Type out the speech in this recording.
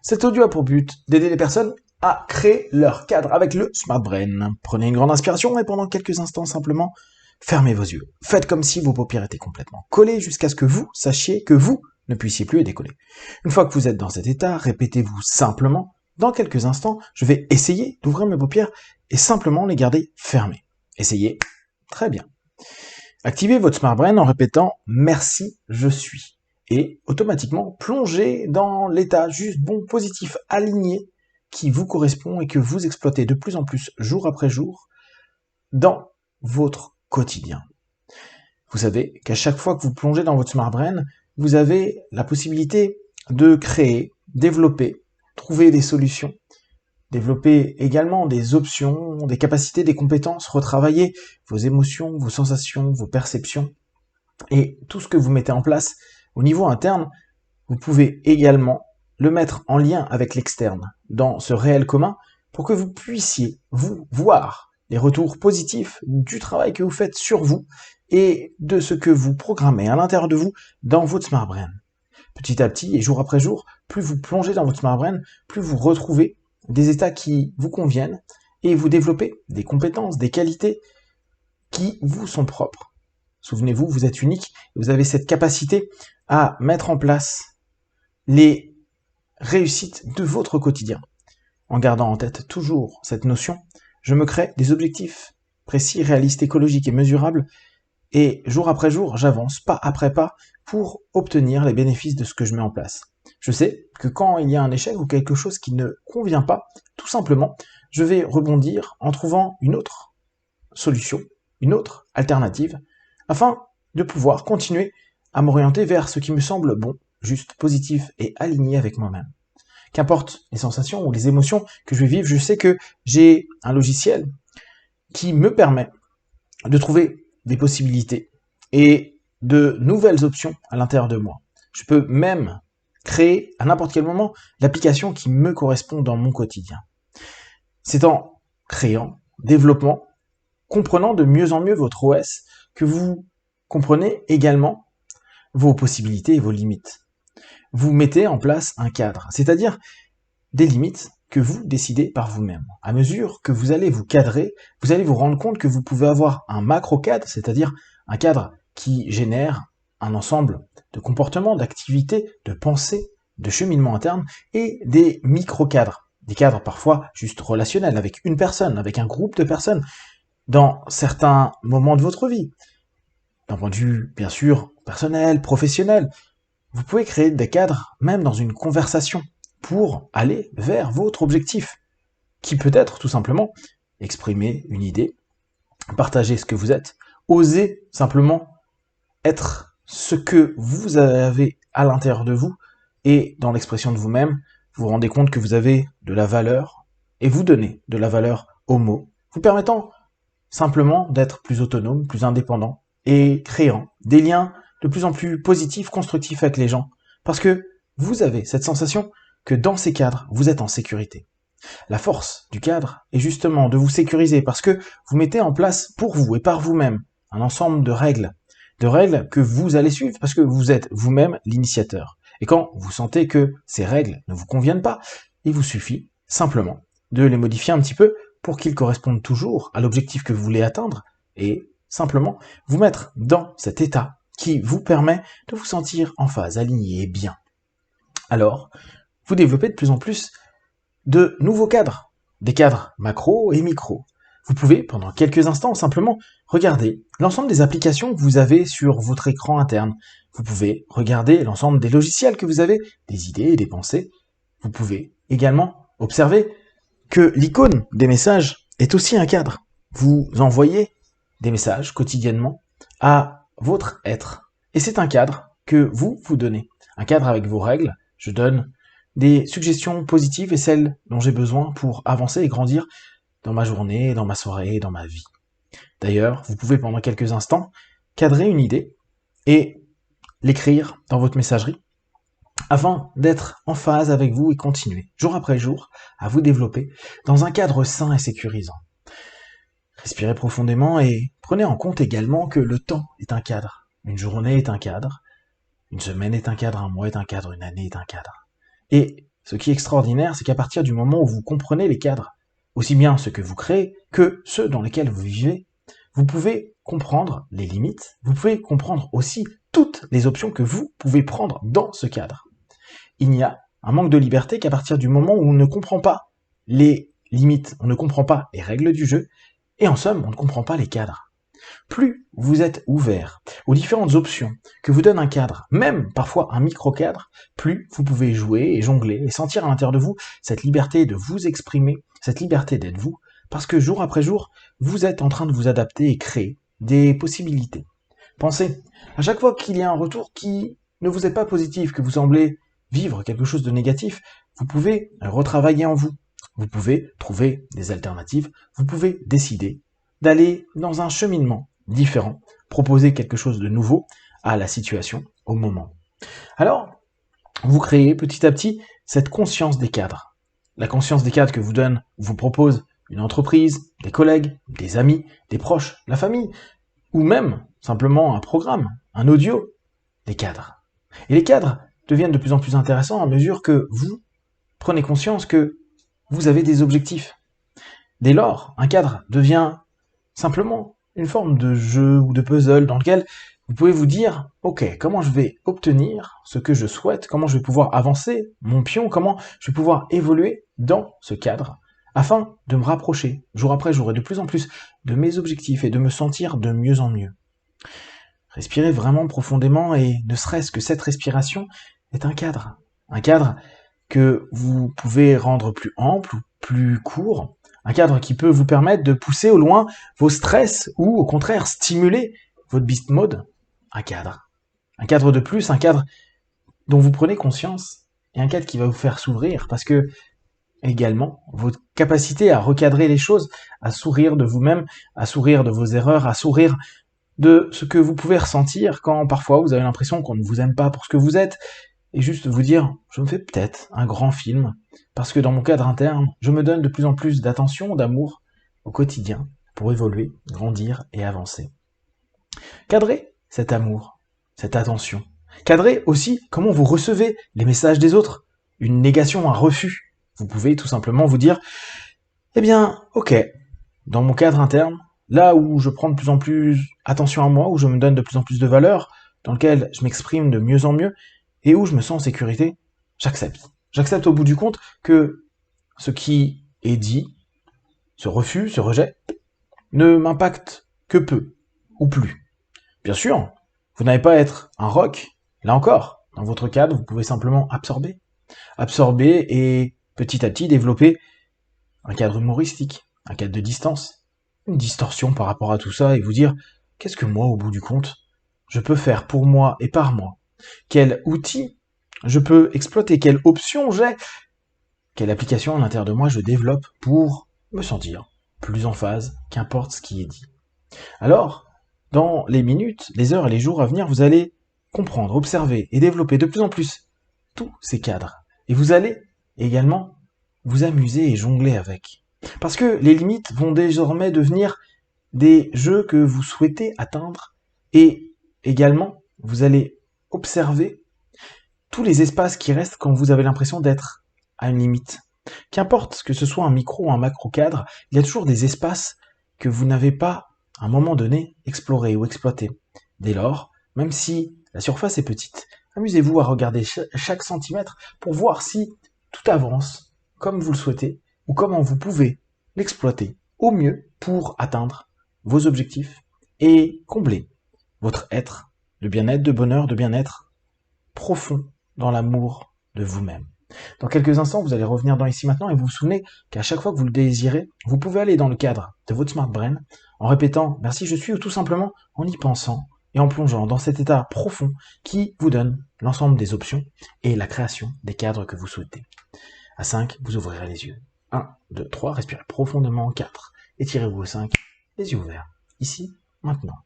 Cet audio a pour but d'aider les personnes à créer leur cadre avec le Smart Brain. Prenez une grande inspiration et pendant quelques instants simplement, fermez vos yeux. Faites comme si vos paupières étaient complètement collées jusqu'à ce que vous sachiez que vous ne puissiez plus les décoller. Une fois que vous êtes dans cet état, répétez-vous simplement, dans quelques instants, je vais essayer d'ouvrir mes paupières et simplement les garder fermées. Essayez. Très bien. Activez votre Smart Brain en répétant « Merci, je suis » et automatiquement plongez dans l'état juste bon, positif, aligné qui vous correspond et que vous exploitez de plus en plus jour après jour dans votre quotidien. Vous savez qu'à chaque fois que vous plongez dans votre Smart Brain, vous avez la possibilité de créer, développer, trouver des solutions, développer également des options, des capacités, des compétences, retravailler vos émotions, vos sensations, vos perceptions et tout ce que vous mettez en place au niveau interne, vous pouvez également le mettre en lien avec l'externe, dans ce réel commun, pour que vous puissiez vous voir les retours positifs du travail que vous faites sur vous et de ce que vous programmez à l'intérieur de vous dans votre Smart Brain. Petit à petit et jour après jour, plus vous plongez dans votre Smart Brain, plus vous retrouvez des états qui vous conviennent et vous développez des compétences, des qualités qui vous sont propres. Souvenez-vous, vous êtes unique, vous avez cette capacité à mettre en place les réussites de votre quotidien. En gardant en tête toujours cette notion, je me crée des objectifs précis, réalistes, écologiques et mesurables, et jour après jour, j'avance pas après pas pour obtenir les bénéfices de ce que je mets en place. Je sais que quand il y a un échec ou quelque chose qui ne convient pas, tout simplement, je vais rebondir en trouvant une autre solution, une autre alternative, afin de pouvoir continuer à m'orienter vers ce qui me semble bon, juste, positif et aligné avec moi-même. Qu'importe les sensations ou les émotions que je vais vivre, je sais que j'ai un logiciel qui me permet de trouver des possibilités et de nouvelles options à l'intérieur de moi. Je peux même créer à n'importe quel moment l'application qui me correspond dans mon quotidien. C'est en créant, développant, comprenant de mieux en mieux votre OS que vous comprenez également vos possibilités et vos limites. Vous mettez en place un cadre, c'est-à-dire des limites que vous décidez par vous-même. À mesure que vous allez vous cadrer, vous allez vous rendre compte que vous pouvez avoir un macro-cadre, c'est-à-dire un cadre qui génère un ensemble de comportements, d'activités, de pensées, de cheminement interne, et des micro-cadres, des cadres parfois juste relationnels, avec une personne, avec un groupe de personnes, dans certains moments de votre vie, d'un point de vue, bien sûr, personnel, professionnel. Vous pouvez créer des cadres, même dans une conversation, pour aller vers votre objectif, qui peut être tout simplement exprimer une idée, partager ce que vous êtes, oser simplement être ce que vous avez à l'intérieur de vous, et dans l'expression de vous-même, vous vous rendez compte que vous avez de la valeur, et vous donnez de la valeur aux mots, vous permettant simplement d'être plus autonome, plus indépendant, et créant des liens de plus en plus positifs, constructifs avec les gens, parce que vous avez cette sensation que dans ces cadres, vous êtes en sécurité. La force du cadre est justement de vous sécuriser parce que vous mettez en place pour vous et par vous-même un ensemble de règles que vous allez suivre parce que vous êtes vous-même l'initiateur. Et quand vous sentez que ces règles ne vous conviennent pas, il vous suffit simplement de les modifier un petit peu pour qu'ils correspondent toujours à l'objectif que vous voulez atteindre et simplement vous mettre dans cet état qui vous permet de vous sentir en phase, aligné et bien. Alors, vous développez de plus en plus de nouveaux cadres, des cadres macro et micro. Vous pouvez, pendant quelques instants, simplement regarder l'ensemble des applications que vous avez sur votre écran interne. Vous pouvez regarder l'ensemble des logiciels que vous avez, des idées et des pensées. Vous pouvez également observer que l'icône des messages est aussi un cadre. Vous envoyez des messages quotidiennement à votre être. Et c'est un cadre que vous vous donnez. Un cadre avec vos règles. Je donne des suggestions positives et celles dont j'ai besoin pour avancer et grandir dans ma journée, dans ma soirée, dans ma vie. D'ailleurs, vous pouvez pendant quelques instants cadrer une idée et l'écrire dans votre messagerie afin d'être en phase avec vous et continuer, jour après jour, à vous développer dans un cadre sain et sécurisant. Respirez profondément et prenez en compte également que le temps est un cadre. Une journée est un cadre, une semaine est un cadre, un mois est un cadre, une année est un cadre. Et ce qui est extraordinaire, c'est qu'à partir du moment où vous comprenez les cadres, aussi bien ceux que vous créez que ceux dans lesquels vous vivez, vous pouvez comprendre les limites, vous pouvez comprendre aussi toutes les options que vous pouvez prendre dans ce cadre. Il n'y a un manque de liberté qu'à partir du moment où on ne comprend pas les limites, on ne comprend pas les règles du jeu, et en somme, on ne comprend pas les cadres. Plus vous êtes ouvert aux différentes options que vous donne un cadre, même parfois un micro-cadre, plus vous pouvez jouer et jongler et sentir à l'intérieur de vous cette liberté de vous exprimer, cette liberté d'être vous, parce que jour après jour, vous êtes en train de vous adapter et créer des possibilités. Pensez, à chaque fois qu'il y a un retour qui ne vous est pas positif, que vous semblez vivre quelque chose de négatif, vous pouvez retravailler en vous. Vous pouvez trouver des alternatives, vous pouvez décider d'aller dans un cheminement différent, proposer quelque chose de nouveau à la situation, au moment. Alors, vous créez petit à petit cette conscience des cadres. La conscience des cadres que vous propose une entreprise, des collègues, des amis, des proches, la famille, ou même simplement un programme, un audio, des cadres. Et les cadres deviennent de plus en plus intéressants à mesure que vous prenez conscience que vous avez des objectifs. Dès lors, un cadre devient simplement une forme de jeu ou de puzzle dans lequel vous pouvez vous dire, ok, comment je vais obtenir ce que je souhaite, comment je vais pouvoir avancer mon pion, comment je vais pouvoir évoluer dans ce cadre, afin de me rapprocher jour après jour et de plus en plus de mes objectifs et de me sentir de mieux en mieux. Respirez vraiment profondément et ne serait-ce que cette respiration est un cadre que vous pouvez rendre plus ample ou plus court, un cadre qui peut vous permettre de pousser au loin vos stress ou au contraire stimuler votre beast mode, un cadre de plus, un cadre dont vous prenez conscience et un cadre qui va vous faire s'ouvrir parce que également votre capacité à recadrer les choses, à sourire de vous-même, à sourire de vos erreurs, à sourire de ce que vous pouvez ressentir quand parfois vous avez l'impression qu'on ne vous aime pas pour ce que vous êtes, et juste vous dire, je me fais peut-être un grand film, parce que dans mon cadre interne, je me donne de plus en plus d'attention, d'amour au quotidien, pour évoluer, grandir et avancer. Cadrez cet amour, cette attention. Cadrez aussi comment vous recevez les messages des autres, une négation, un refus. Vous pouvez tout simplement vous dire, eh bien, ok, dans mon cadre interne, là où je prends de plus en plus attention à moi, où je me donne de plus en plus de valeur, dans lequel je m'exprime de mieux en mieux, et où je me sens en sécurité, j'accepte. J'accepte au bout du compte que ce qui est dit, ce refus, ce rejet, ne m'impacte que peu, ou plus. Bien sûr, vous n'allez pas être un roc, là encore, dans votre cadre, vous pouvez simplement absorber. Absorber et petit à petit développer un cadre humoristique, un cadre de distance, une distorsion par rapport à tout ça et vous dire, qu'est-ce que moi, au bout du compte, je peux faire pour moi et par moi? Quel outil je peux exploiter? Quelle option j'ai? Quelle application à l'intérieur de moi je développe pour me sentir plus en phase, qu'importe ce qui est dit. Alors, dans les minutes, les heures et les jours à venir, vous allez comprendre, observer et développer de plus en plus tous ces cadres. Et vous allez également vous amuser et jongler avec. Parce que les limites vont désormais devenir des jeux que vous souhaitez atteindre et également vous allez observer tous les espaces qui restent quand vous avez l'impression d'être à une limite. Qu'importe que ce soit un micro ou un macro cadre, il y a toujours des espaces que vous n'avez pas, à un moment donné, explorés ou exploités. Dès lors, même si la surface est petite, amusez-vous à regarder chaque centimètre pour voir si tout avance comme vous le souhaitez ou comment vous pouvez l'exploiter au mieux pour atteindre vos objectifs et combler votre être de bien-être, de bonheur, de bien-être profond dans l'amour de vous-même. Dans quelques instants, vous allez revenir dans Ici Maintenant et vous vous souvenez qu'à chaque fois que vous le désirez, vous pouvez aller dans le cadre de votre Smart Brain en répétant « Merci, je suis » ou tout simplement en y pensant et en plongeant dans cet état profond qui vous donne l'ensemble des options et la création des cadres que vous souhaitez. À 5, vous ouvrirez les yeux. 1, 2, 3, respirez profondément. 4, étirez-vous au 5, les yeux ouverts. Ici, maintenant.